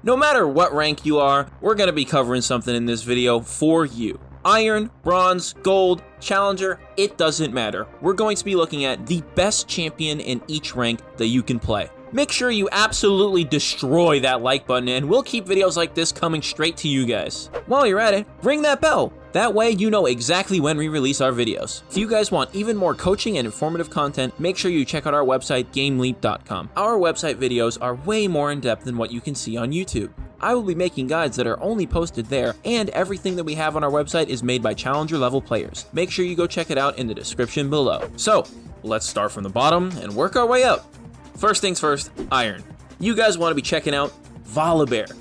No matter what rank you are, we're going to be covering something in this video for you. Iron, bronze, gold, challenger, it doesn't matter. We're going to be looking at the best champion in each rank that you can play. Make sure you absolutely destroy that like button, and we'll keep videos like this coming straight to you guys. While you're at it, ring that bell. That way you know exactly when we release our videos. If you guys want even more coaching and informative content, make sure you check out our website, GameLeap.com. Our website videos are way more in depth than what you can see on YouTube. I will be making guides that are only posted there, and everything that we have on our website is made by challenger level players. Make sure you go check it out in the description below. So, let's start from the bottom and work our way up. First things first, Iron. You guys want to be checking out Volibear.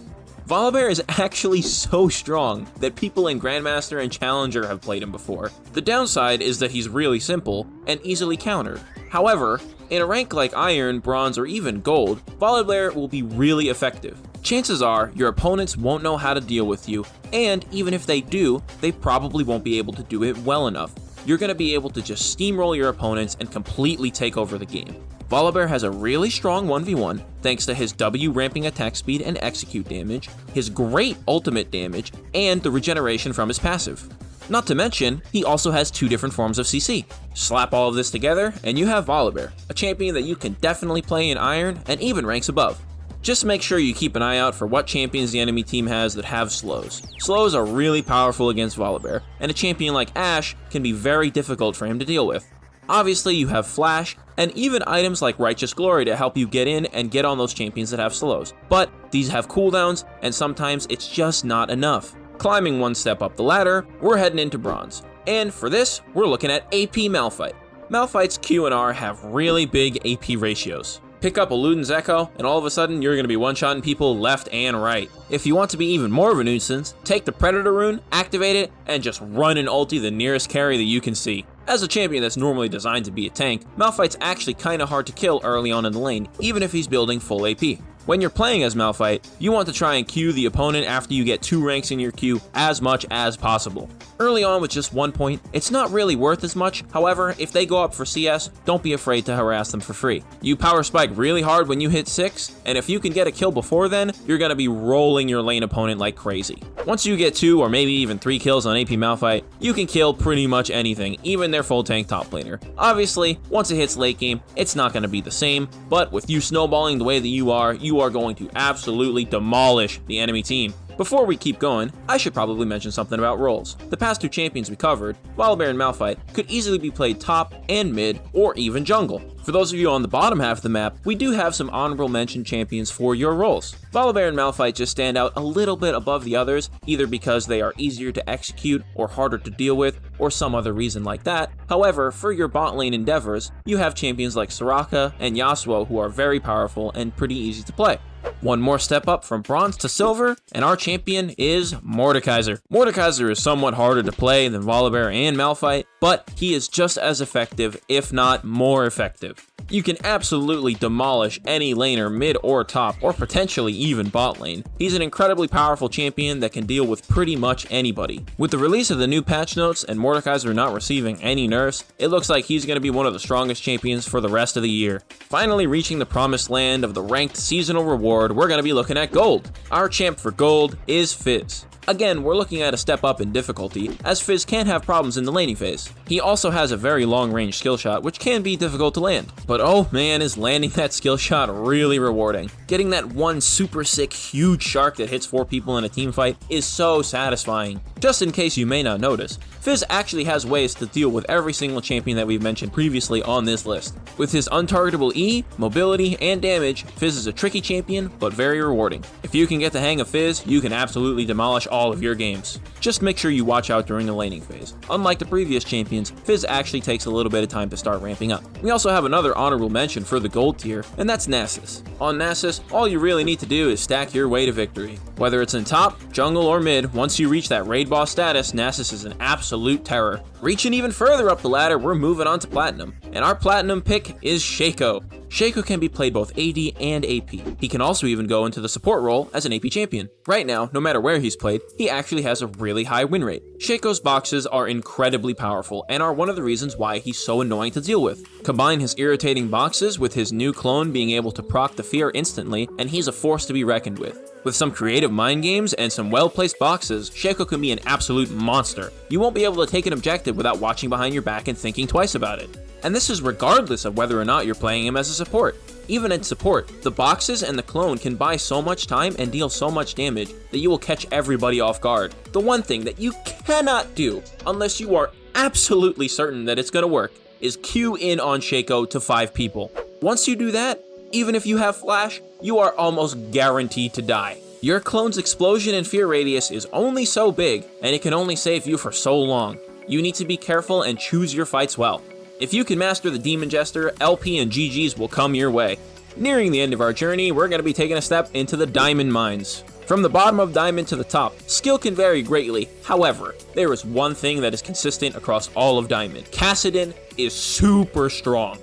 Volibear is actually so strong that people in Grandmaster and Challenger have played him before. The downside is that he's really simple and easily countered. However, in a rank like Iron, Bronze, or even Gold, Volibear will be really effective. Chances are your opponents won't know how to deal with you, and even if they do, they probably won't be able to do it well enough. You're going to be able to just steamroll your opponents and completely take over the game. Volibear has a really strong 1v1 thanks to his W ramping attack speed and execute damage, his great ultimate damage, and the regeneration from his passive. Not to mention, he also has 2 different forms of CC. Slap all of this together and you have Volibear, a champion that you can definitely play in Iron and even ranks above. Just make sure you keep an eye out for what champions the enemy team has that have slows. Slows are really powerful against Volibear, and a champion like Ashe can be very difficult for him to deal with. Obviously, you have Flash, and even items like Righteous Glory to help you get in and get on those champions that have slows. But these have cooldowns, and sometimes it's just not enough. Climbing one step up the ladder, we're heading into Bronze. And for this, we're looking at AP Malphite. Malphite's Q and R have really big AP ratios. Pick up a Luden's Echo, and all of a sudden, you're going to be one-shotting people left and right. If you want to be even more of a nuisance, take the Predator rune, activate it, and just run and ulti the nearest carry that you can see. As a champion that's normally designed to be a tank, Malphite's actually kinda hard to kill early on in the lane, even if he's building full AP. When you're playing as Malphite, you want to try and Q the opponent after you get 2 ranks in your queue as much as possible. Early on with just 1 point, it's not really worth as much. However, if they go up for CS, don't be afraid to harass them for free. You power spike really hard when you hit 6, and if you can get a kill before then, you're gonna be rolling your lane opponent like crazy. Once you get 2 or maybe even 3 kills on AP Malphite, you can kill pretty much anything, even their full tank top laner. Obviously, once it hits late game, it's not gonna be the same, but with you snowballing the way that you are going to absolutely demolish the enemy team. Before we keep going, I should probably mention something about roles. The past 2 champions we covered, Volibear and Malphite, could easily be played top and mid or even jungle. For those of you on the bottom half of the map, we do have some honorable mention champions for your roles. Volibear and Malphite just stand out a little bit above the others, either because they are easier to execute or harder to deal with, or some other reason like that. However, for your bot lane endeavors, you have champions like Soraka and Yasuo who are very powerful and pretty easy to play. One more step up from Bronze to Silver, and our champion is Mordekaiser. Mordekaiser is somewhat harder to play than Volibear and Malphite, but he is just as effective, if not more effective. You can absolutely demolish any laner mid or top, or potentially even bot lane. He's an incredibly powerful champion that can deal with pretty much anybody. With the release of the new patch notes and Mordekaiser not receiving any nerfs, it looks like he's going to be one of the strongest champions for the rest of the year. Finally reaching the promised land of the ranked seasonal reward, we're going to be looking at Gold. Our champ for Gold is Fizz. Again, we're looking at a step up in difficulty, as Fizz can have problems in the laning phase. He also has a very long range skill shot, which can be difficult to land. But oh man, is landing that skill shot really rewarding. Getting that one super sick huge shark that hits 4 people in a team fight is so satisfying. Just in case you may not notice, Fizz actually has ways to deal with every single champion that we've mentioned previously on this list. With his untargetable E, mobility, and damage, Fizz is a tricky champion, but very rewarding. If you can get the hang of Fizz, you can absolutely demolish all of your games. Just make sure you watch out during the laning phase. Unlike the previous champions, Fizz actually takes a little bit of time to start ramping up. We also have another honorable mention for the gold tier, and that's Nasus. On Nasus, all you really need to do is stack your way to victory. Whether it's in top, jungle, or mid, once you reach that raid boss status, Nasus is an absolute terror. Reaching even further up the ladder, we're moving on to Platinum, and our Platinum pick is Shaco. Shaco can be played both AD and AP. He can also even go into the support role as an AP champion. Right now, no matter where he's played, he actually has a really high win rate. Shaco's boxes are incredibly powerful and are one of the reasons why he's so annoying to deal with. Combine his irritating boxes with his new clone being able to proc the fear instantly, and he's a force to be reckoned with. With some creative mind games and some well-placed boxes, Shaco can be an absolute monster. You won't be able to take an objective without watching behind your back and thinking twice about it. And this is regardless of whether or not you're playing him as a support. Even in support, the boxes and the clone can buy so much time and deal so much damage that you will catch everybody off guard. The one thing that you cannot do, unless you are absolutely certain that it's going to work, is queue in on Shaco to 5 people. Once you do that, even if you have flash, you are almost guaranteed to die. Your clone's explosion and fear radius is only so big, and it can only save you for so long. You need to be careful and choose your fights well. If you can master the Demon Jester, LP and GGs will come your way. Nearing the end of our journey, we're going to be taking a step into the Diamond Mines. From the bottom of Diamond to the top, skill can vary greatly. However, there is one thing that is consistent across all of Diamond. Kassadin is super strong.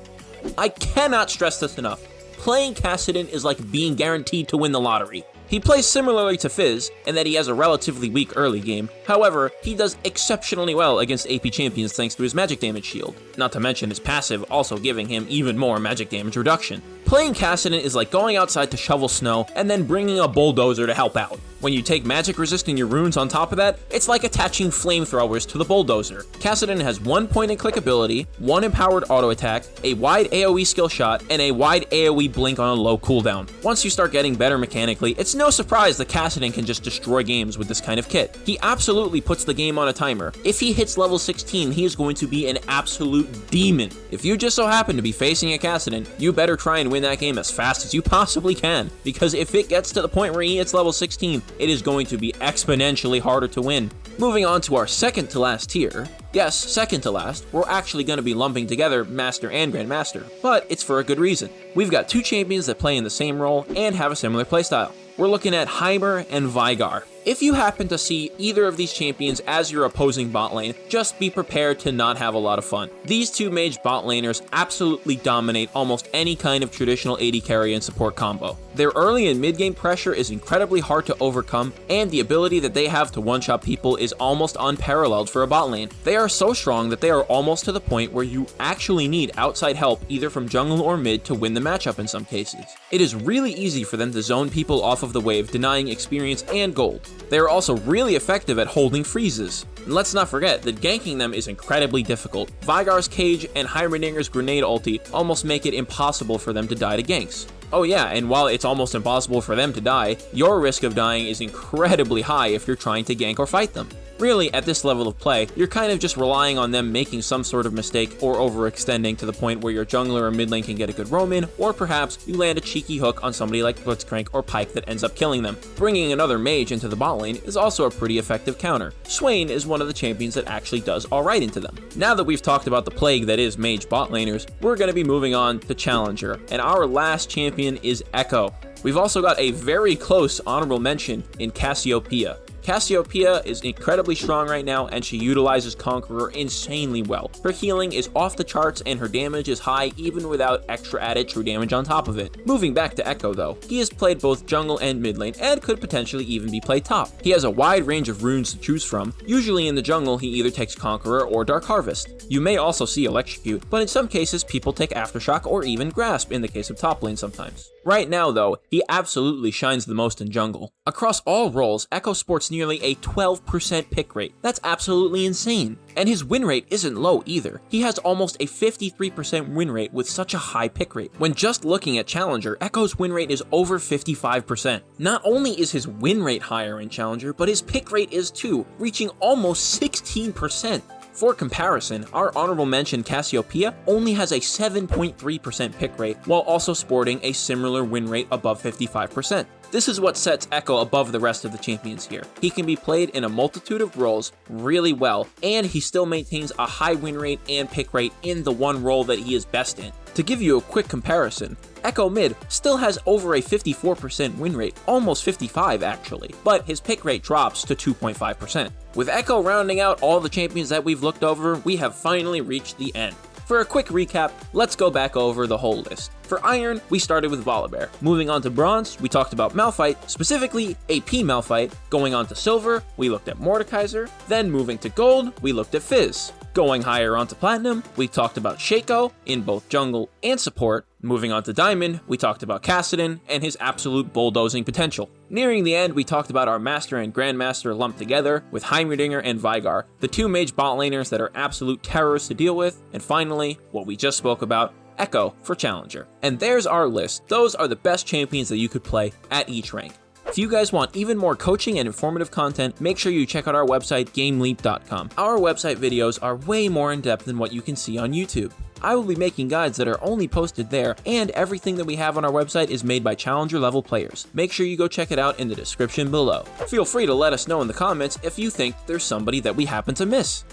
I cannot stress this enough. Playing Kassadin is like being guaranteed to win the lottery. He plays similarly to Fizz, in that he has a relatively weak early game. However, he does exceptionally well against AP champions thanks to his magic damage shield. Not to mention his passive also giving him even more magic damage reduction. Playing Kassadin is like going outside to shovel snow and then bringing a bulldozer to help out. When you take magic resist and your runes on top of that, it's like attaching flamethrowers to the bulldozer. Kassadin has 1 point and click ability, 1 empowered auto attack, a wide AoE skill shot, and a wide AoE blink on a low cooldown. Once you start getting better mechanically, it's no surprise that Kassadin can just destroy games with this kind of kit. He absolutely puts the game on a timer. If he hits level 16, he is going to be an absolute demon. If you just so happen to be facing a Kassadin, you better try and win that game as fast as you possibly can, because if it gets to the point where he hits level 16, it is going to be exponentially harder to win. Moving on to our second to last tier. Yes, second to last, we're actually going to be lumping together Master and Grandmaster, but it's for a good reason. We've got 2 champions that play in the same role and have a similar playstyle. We're looking at Heimer and Veigar. If you happen to see either of these champions as your opposing bot lane, just be prepared to not have a lot of fun. These 2 mage bot laners absolutely dominate almost any kind of traditional AD carry and support combo. Their early and mid game pressure is incredibly hard to overcome, and the ability that they have to one-shot people is almost unparalleled for a bot lane. They are so strong that they are almost to the point where you actually need outside help either from jungle or mid to win the matchup in some cases. It is really easy for them to zone people off of the wave, denying experience and gold. They are also really effective at holding freezes. And let's not forget that ganking them is incredibly difficult. Veigar's Cage and Heimerdinger's Grenade ulti almost make it impossible for them to die to ganks. Oh yeah, and while it's almost impossible for them to die, your risk of dying is incredibly high if you're trying to gank or fight them. Really, at this level of play, you're kind of just relying on them making some sort of mistake or overextending to the point where your jungler or mid lane can get a good roam in, or perhaps you land a cheeky hook on somebody like Blitzcrank or Pyke that ends up killing them. Bringing another mage into the bot lane is also a pretty effective counter. Swain is one of the champions that actually does alright into them. Now that we've talked about the plague that is mage bot laners, we're going to be moving on to Challenger, and our last champion is Echo. We've also got a very close honorable mention in Cassiopeia. Cassiopeia is incredibly strong right now, and she utilizes Conqueror insanely well. Her healing is off the charts and her damage is high even without extra added true damage on top of it. Moving back to Echo though, he has played both jungle and mid lane and could potentially even be played top. He has a wide range of runes to choose from. Usually in the jungle he either takes Conqueror or Dark Harvest. You may also see Electrocute, but in some cases people take Aftershock or even Grasp in the case of top lane sometimes. Right now though, he absolutely shines the most in jungle. Across all roles, Echo sports nearly a 12% pick rate. That's absolutely insane. And his win rate isn't low either. He has almost a 53% win rate with such a high pick rate. When just looking at Challenger, Echo's win rate is over 55%. Not only is his win rate higher in Challenger, but his pick rate is too, reaching almost 16%. For comparison, our honorable mention Cassiopeia only has a 7.3% pick rate, while also sporting a similar win rate above 55%. This is what sets Echo above the rest of the champions here. He can be played in a multitude of roles really well, and he still maintains a high win rate and pick rate in the one role that he is best in. To give you a quick comparison, Echo Mid still has over a 54% win rate, almost 55 actually, but his pick rate drops to 2.5%. With Echo rounding out all the champions that we've looked over, we have finally reached the end. For a quick recap, let's go back over the whole list. For Iron, we started with Volibear. Moving on to Bronze, we talked about Malphite, specifically AP Malphite. Going on to Silver, we looked at Mordekaiser. Then moving to Gold, we looked at Fizz. Going higher onto Platinum, we talked about Shaco in both jungle and support. Moving on to Diamond, we talked about Kassadin and his absolute bulldozing potential. Nearing the end, we talked about our Master and Grandmaster lumped together with Heimerdinger and Veigar, the two mage bot laners that are absolute terrors to deal with. And finally, what we just spoke about, Echo for Challenger. And there's our list. Those are the best champions that you could play at each rank. If you guys want even more coaching and informative content, make sure you check out our website, GameLeap.com. Our website videos are way more in depth than what you can see on YouTube. I will be making guides that are only posted there, and everything that we have on our website is made by Challenger level players. Make sure you go check it out in the description below. Feel free to let us know in the comments if you think there's somebody that we happen to miss.